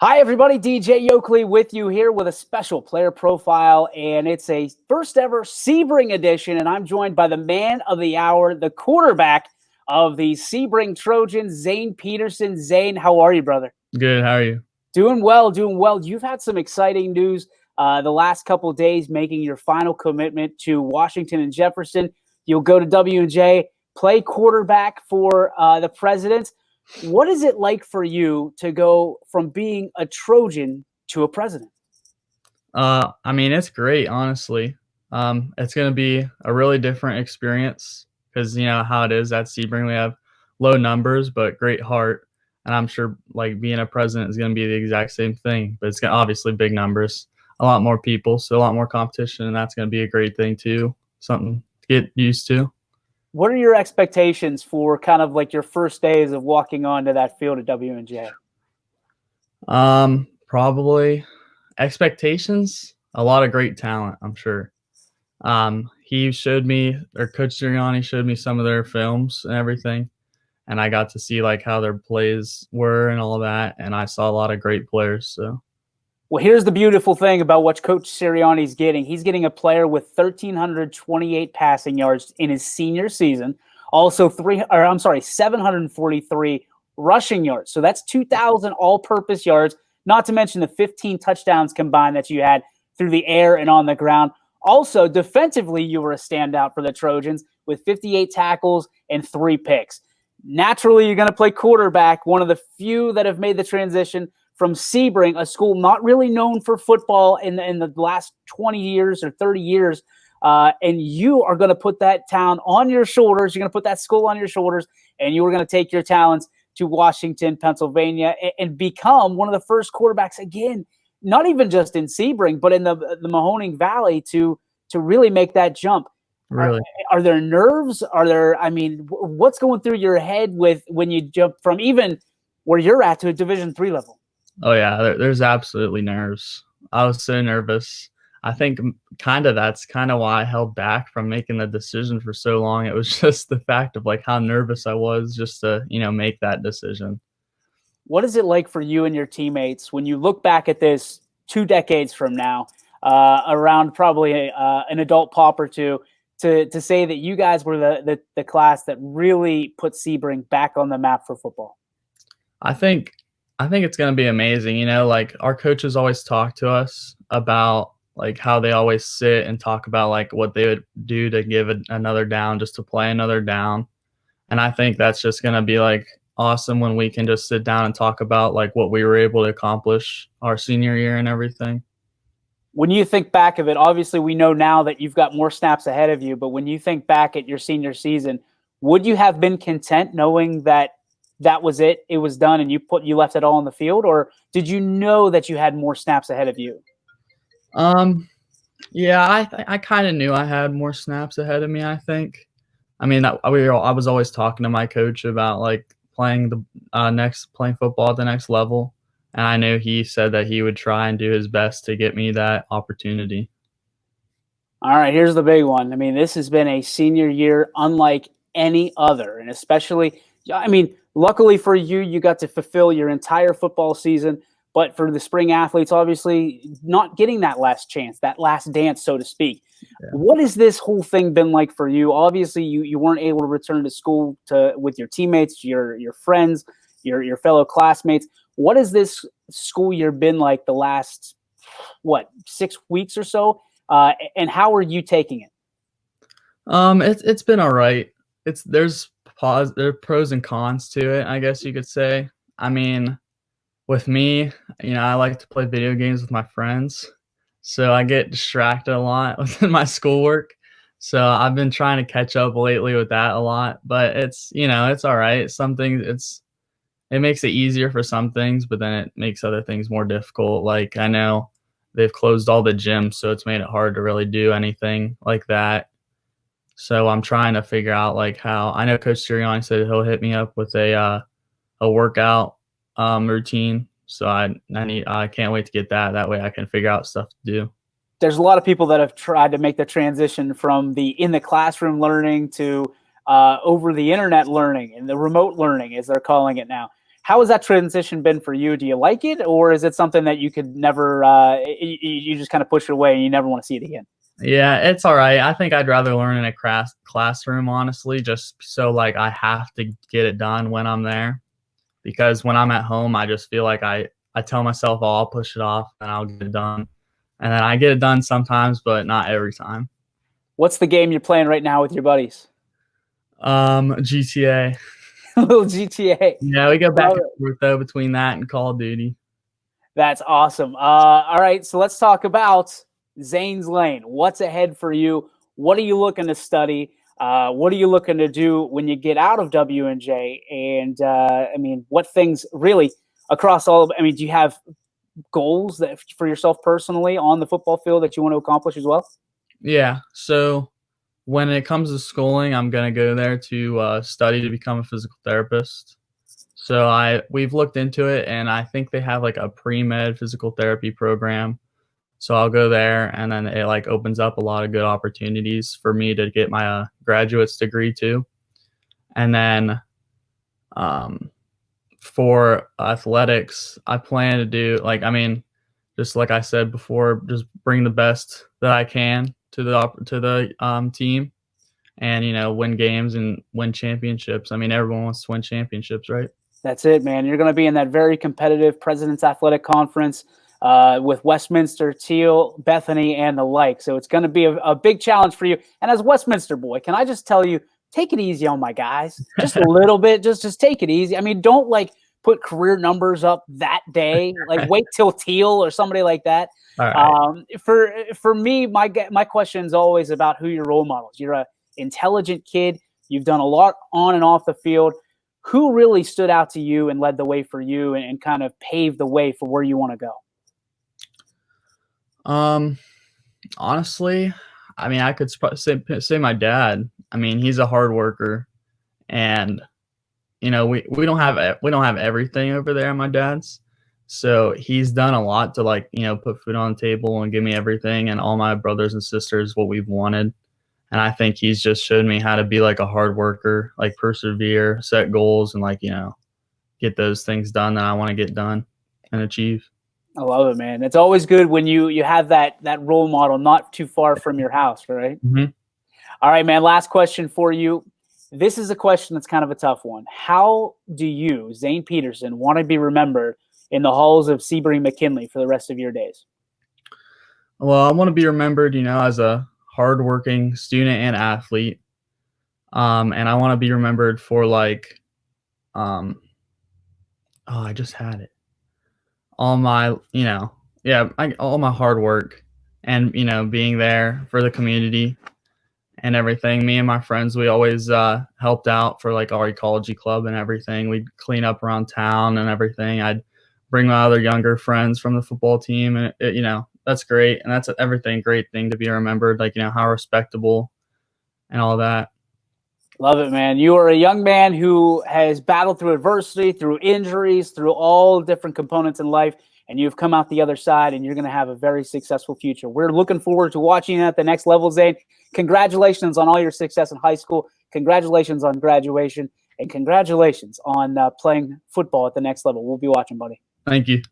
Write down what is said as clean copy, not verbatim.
Hi, everybody. DJ Yoakley with you here with a special player profile, and it's a first ever Sebring edition, and I'm joined by the man of the hour, the quarterback of the Sebring Trojans, Zane Peterson. Zane, how are you, brother? Good. How are you? Doing well, doing well. You've had some exciting news the last couple of days, making your final commitment to Washington and Jefferson. You'll go to W&J, play quarterback for the Presidents. What is it like for you to go from being a Trojan to a President? It's great, honestly. It's going to be a really different experience because you know how it is at Sebring. We have low numbers, but great heart. And I'm sure like being a president is going to be the exact same thing, but it's obviously big numbers, a lot more people, so a lot more competition. And that's going to be a great thing too. Something to get used to. What are your expectations for kind of like your first days of walking onto that field at W&J? Probably expectations, a lot of great talent, I'm sure. He showed me, or Coach Sirianni showed me some of their films and everything, and I got to see like how their plays were and all that, and I saw a lot of great players. So, well, here's the beautiful thing about what Coach Sirianni's getting. He's getting a player with 1,328 passing yards in his senior season, also 743 rushing yards. So that's 2,000 all-purpose yards, not to mention the 15 touchdowns combined that you had through the air and on the ground. Also, defensively, you were a standout for the Trojans with 58 tackles and 3 picks. Naturally, you're going to play quarterback, one of the few that have made the transition from Sebring, a school not really known for football in the last 20 years or 30 years. And you are going to put that town on your shoulders. You're going to put that school on your shoulders, and you are going to take your talents to Washington, Pennsylvania, and become one of the first quarterbacks again, not even just in Sebring, but in the Mahoning Valley to really make that jump. really, Are there nerves? What's going through your head when you jump from even where you're at to a Division III level? oh yeah, there's absolutely nerves. I was so nervous. I think that's kind of why I held back from making the decision for so long. It was just the fact of like how nervous I was just to make that decision. What is it like for you and your teammates when you look back at this 2 decades from now, around probably an adult pop or two, to say that you guys were the class that really put Sebring back on the map for football? I think it's going to be amazing. Like our coaches always talk to us about like how they always sit and talk about like what they would do to give another down, just to play another down. And I think that's just going to be like awesome when we can just sit down and talk about like what we were able to accomplish our senior year and everything. When you think back of it, obviously we know now that you've got more snaps ahead of you, but when you think back at your senior season, would you have been content knowing that was it was done and you left it all on the field, or did you know that you had more snaps ahead of you? Yeah, I kind of knew I had more snaps ahead of me, I think. I mean, I was always talking to my coach about like playing football at the next level. And I knew he said that he would try and do his best to get me that opportunity. All right, here's the big one. I mean, this has been a senior year unlike any other. And especially, luckily for you, you got to fulfill your entire football season. But for the spring athletes, obviously not getting that last chance, that last dance, so to speak. Yeah. What has this whole thing been like for you? Obviously, you weren't able to return to school with your teammates, your friends, your fellow classmates. What has this school year been like the last, 6 weeks or so? And how are you taking it? It's been all right. There's pros and cons to it, I guess you could say. I mean, with me, I like to play video games with my friends, so I get distracted a lot within my schoolwork. So I've been trying to catch up lately with that a lot, but it's all right. Some things it makes it easier for some things, but then it makes other things more difficult. Like I know they've closed all the gyms, so it's made it hard to really do anything like that. So I'm trying to figure out like how. I know Coach Sirianni said he'll hit me up with a workout routine. So I can't wait to get that. That way I can figure out stuff to do. There's a lot of people that have tried to make the transition from in the classroom learning to over the internet learning and the remote learning, as they're calling it now. How has that transition been for you? Do you like it, or is it something that you could never, you just kind of push it away and you never want to see it again? Yeah, it's all right. I think I'd rather learn in a classroom, honestly, just so like I have to get it done when I'm there. Because when I'm at home, I just feel like I tell myself, oh, I'll push it off and I'll get it done. And then I get it done sometimes, but not every time. What's the game you're playing right now with your buddies? GTA. A little GTA. Yeah, we go back and forth though between that and Call of Duty. That's awesome. All right, so let's talk about Zane's Lane. What's ahead for you? What are you looking to study? What are you looking to do when you get out of W&J? And I mean, what things really across all of? I mean, do you have goals that for yourself personally on the football field that you want to accomplish as well? Yeah. So when it comes to schooling, I'm gonna go there to study to become a physical therapist. So we've looked into it, and I think they have like a pre-med physical therapy program. So I'll go there, and then it like opens up a lot of good opportunities for me to get my graduate's degree too. And then for athletics, I plan to do just like I said before, just bring the best that I can to the team, and win games and win championships. I mean, everyone wants to win championships, right? That's it, man. You're going to be in that very competitive President's Athletic Conference with Westminster, Teal, Bethany, and the like. So it's going to be a big challenge for you. And as a Westminster boy, can I just tell you, take it easy on my guys. Just a little bit. Just take it easy. I mean, don't like put career numbers up that day. Like wait till Teal or somebody like that. All right. For me, my question is always about who your role models. You're an intelligent kid. You've done a lot on and off the field. Who really stood out to you and led the way for you and kind of paved the way for where you want to go? Honestly, I mean, I could say my dad. I mean, he's a hard worker, and we don't have everything over there at my dad's. So he's done a lot to put food on the table and give me everything and all my brothers and sisters what we've wanted. And I think he's just showed me how to be like a hard worker, like persevere, set goals, and get those things done that I want to get done and achieve. I love it, man. It's always good when you have that role model not too far from your house, right? Mm-hmm. All right, man. Last question for you. This is a question that's kind of a tough one. How do you, Zane Peterson, want to be remembered in the halls of Sebring McKinley for the rest of your days? Well, I want to be remembered, as a hardworking student and athlete. And I want to be remembered for I just had it. All my, all my hard work and, being there for the community and everything. Me and my friends, we always helped out for our ecology club and everything. We'd clean up around town and everything. I'd bring my other younger friends from the football team, and that's great. And that's great thing to be remembered, how respectable and all that. Love it, man. You are a young man who has battled through adversity, through injuries, through all different components in life, and you've come out the other side, and you're going to have a very successful future. We're looking forward to watching you at the next level, Zane. Congratulations on all your success in high school. Congratulations on graduation, and congratulations on playing football at the next level. We'll be watching, buddy. Thank you.